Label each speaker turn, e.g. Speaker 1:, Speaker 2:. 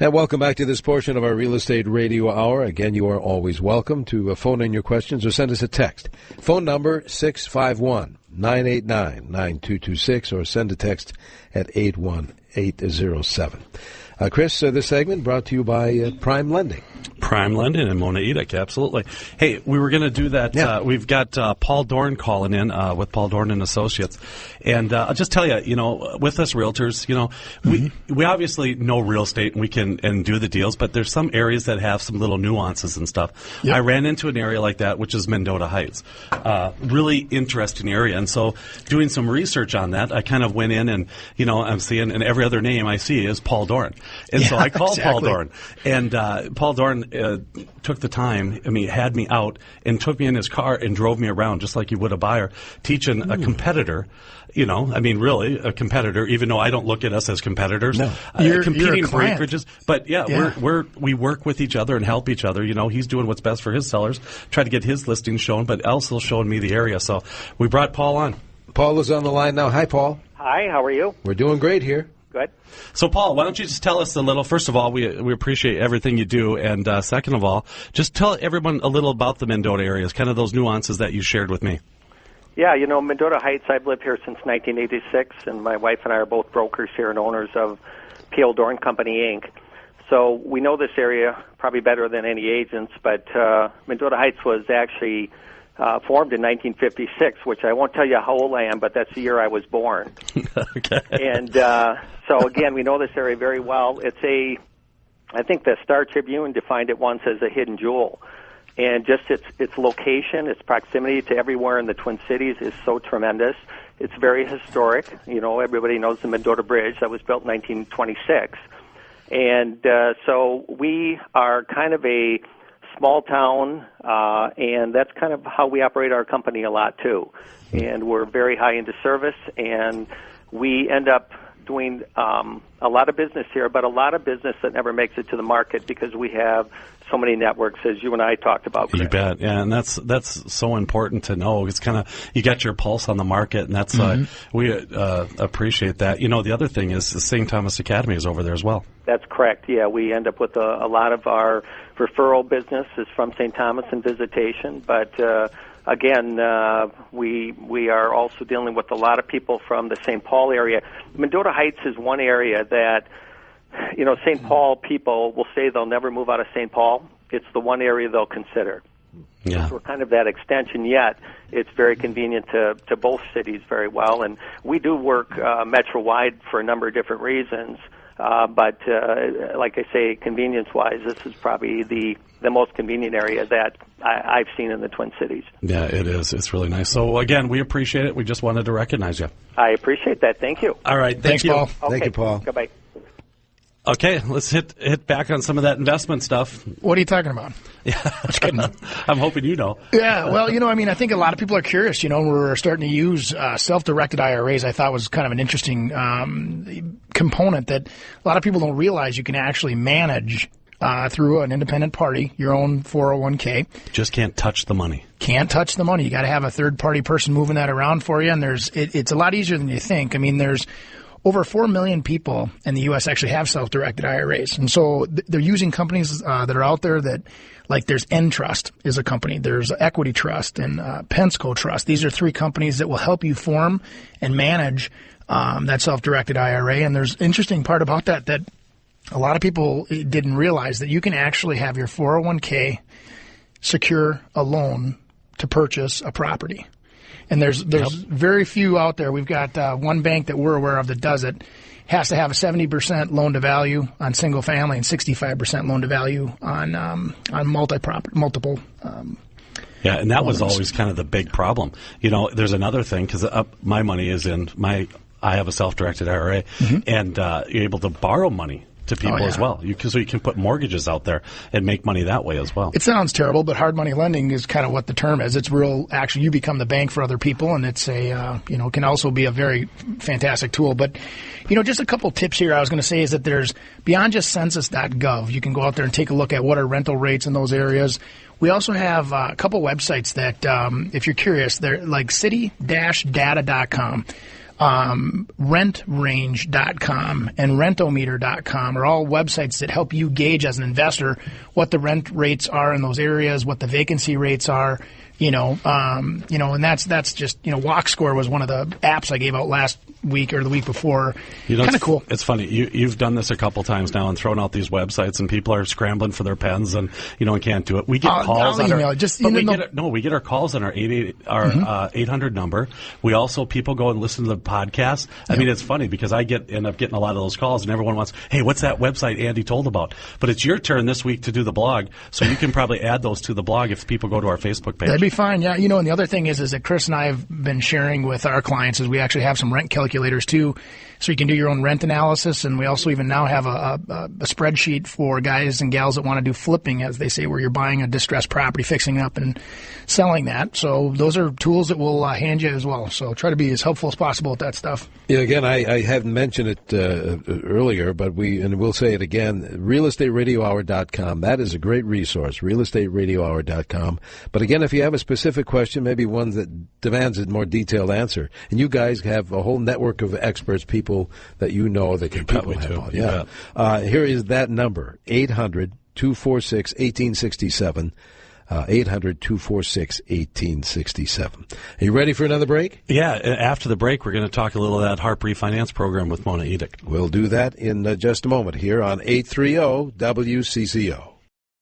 Speaker 1: And welcome back to this portion of our Real Estate Radio Hour. Again, you are always welcome to phone in your questions or send us a text. Phone number 651-989-9226 or send a text at 81807. Chris, this segment brought to you by Prime Lending.
Speaker 2: Prime Lending and Mona Edick, absolutely. Hey, we were going to do that.
Speaker 1: Yeah.
Speaker 2: We've got Paul Dorn calling in with Paul Dorn and Associates. And I'll just tell you, with us realtors, we obviously know real estate and we can and do the deals, but there's some areas that have some little nuances and stuff. Yep. I ran into an area like that, which is Mendota Heights. Really interesting area. And so doing some research on that, I kind of went in and, I'm seeing, and every other name I see is Paul Dorn. And so I called Paul Dorn. And Paul Dorn took the time, had me out and took me in his car and drove me around just like you would a buyer, teaching a competitor, really a competitor, even though I don't look at us as competitors.
Speaker 3: No.
Speaker 2: Competing
Speaker 3: you're a client.
Speaker 2: brokerages. But we work with each other and help each other. He's doing what's best for his sellers, try to get his listings shown, but also showing me the area. So we brought Paul on.
Speaker 1: Paul is on the line now. Hi, Paul.
Speaker 4: Hi, how are you?
Speaker 1: We're doing great here.
Speaker 4: Good.
Speaker 2: So, Paul, why don't you just tell us a little, first of all, we appreciate everything you do, and second of all, just tell everyone a little about the Mendota areas, kind of those nuances that you shared with me.
Speaker 4: Yeah, Mendota Heights, I've lived here since 1986, and my wife and I are both brokers here and owners of P.L. Dorn Company, Inc. So we know this area probably better than any agents, but Mendota Heights was actually formed in 1956, which I won't tell you how old I am, but that's the year I was born.
Speaker 2: Okay.
Speaker 4: And so, again, we know this area very well. I think the Star Tribune defined it once as a hidden jewel. And just its location, its proximity to everywhere in the Twin Cities is so tremendous. It's very historic. Everybody knows the Mendota Bridge that was built in 1926. And so we are kind of a small town, and that's kind of how we operate our company a lot, too. And we're very high into service, and we end up doing a lot of business here, but a lot of business that never makes it to the market because we have so many networks, as you and I talked about, Chris.
Speaker 2: You bet, yeah, and that's so important to know. It's kind of, you got your pulse on the market, and that's we appreciate that. The other thing is the St. Thomas Academy is over there as well. That's
Speaker 4: correct, yeah. We end up with a lot of our referral business is from St. Thomas and visitation, but again, we are also dealing with a lot of people from the St. Paul area. Mendota Heights is one area that, St. Paul people will say they'll never move out of St. Paul. It's the one area they'll consider.
Speaker 2: Yeah.
Speaker 4: So we're kind of that extension, yet it's very convenient to both cities very well. And we do work metro-wide for a number of different reasons. But like I say, convenience-wise, this is probably the most convenient area that I've seen in the Twin Cities.
Speaker 2: Yeah, it is. It's really nice. So, again, we appreciate it. We just wanted to recognize you.
Speaker 4: I appreciate that. Thank you.
Speaker 2: All right.
Speaker 3: Thanks, Paul.
Speaker 4: Okay.
Speaker 1: Thank you, Paul.
Speaker 4: Goodbye.
Speaker 2: Okay, let's hit back on some of that investment stuff.
Speaker 3: What are you talking about?
Speaker 2: Yeah,
Speaker 3: just kidding.
Speaker 2: I'm hoping you know.
Speaker 3: Yeah, well, I think a lot of people are curious. We're starting to use self-directed IRAs. I thought was kind of an interesting component that a lot of people don't realize you can actually manage through an independent party your own 401k.
Speaker 2: Just can't touch the money.
Speaker 3: Can't touch the money. You got to have a third-party person moving that around for you, and it's a lot easier than you think. There's over 4 million people in the U.S. actually have self-directed IRAs. And so they're using companies that are out there that, like there's Entrust is a company. There's Equity Trust and Pensco Trust. These are three companies that will help you form and manage that self-directed IRA. And there's an interesting part about that a lot of people didn't realize that you can actually have your 401k secure a loan to purchase a property. And there's very few out there. We've got one bank that we're aware of that does it. Has to have a 70% loan to value on single family and 65% loan to value on multiple.
Speaker 2: Yeah, and that was always kind of the big problem. There's another thing because my money is in I have a self-directed IRA, and you're able to borrow money to people as well. So you can put mortgages out there and make money that way as well.
Speaker 3: It sounds terrible, but hard money lending is kind of what the term is. It's real. Actually, you become the bank for other people, and it's can also be a very fantastic tool. But just a couple tips here I was going to say is that there's beyond just census.gov. You can go out there and take a look at what are rental rates in those areas. We also have a couple websites that, if you're curious, they're like city-data.com. rentrange.com and rentometer.com are all websites that help you gauge as an investor what the rent rates are in those areas, what the vacancy rates are, and that's just, Walk Score was one of the apps I gave out last week or the week before. Kind of cool.
Speaker 2: It's funny. You've done this a couple times now and thrown out these websites, and people are scrambling for their pens and can't do it. We get calls on our we get our calls on our 800 number. We also people go and listen to the podcast. I mean, it's funny because I end up getting a lot of those calls, and everyone wants, hey, what's that website Andy told about? But it's your turn this week to do the blog, so you can probably add those to the blog if people go to our Facebook page.
Speaker 3: That'd be fine. Yeah, and the other thing is that Chris and I have been sharing with our clients is we actually have some rent calculators too, so you can do your own rent analysis, and we also even now have a spreadsheet for guys and gals that want to do flipping, as they say, where you're buying a distressed property, fixing it up, and selling that. So those are tools that we'll hand you as well. So try to be as helpful as possible with that stuff.
Speaker 1: Yeah, again, I hadn't mentioned it earlier, but we'll say it again, realestateradiohour.com. That is a great resource, realestateradiohour.com. But again, if you have a specific question, maybe one that demands a more detailed answer, and you guys have a whole network of experts, people that that can people help on. Yeah. Here is that number, 800-246-1867. 800-246-1867. Are you ready for another break?
Speaker 2: Yeah, after the break, we're going to talk a little of that HARP refinance program with Mona Edick.
Speaker 1: We'll do that in just a moment here on 830 WCCO.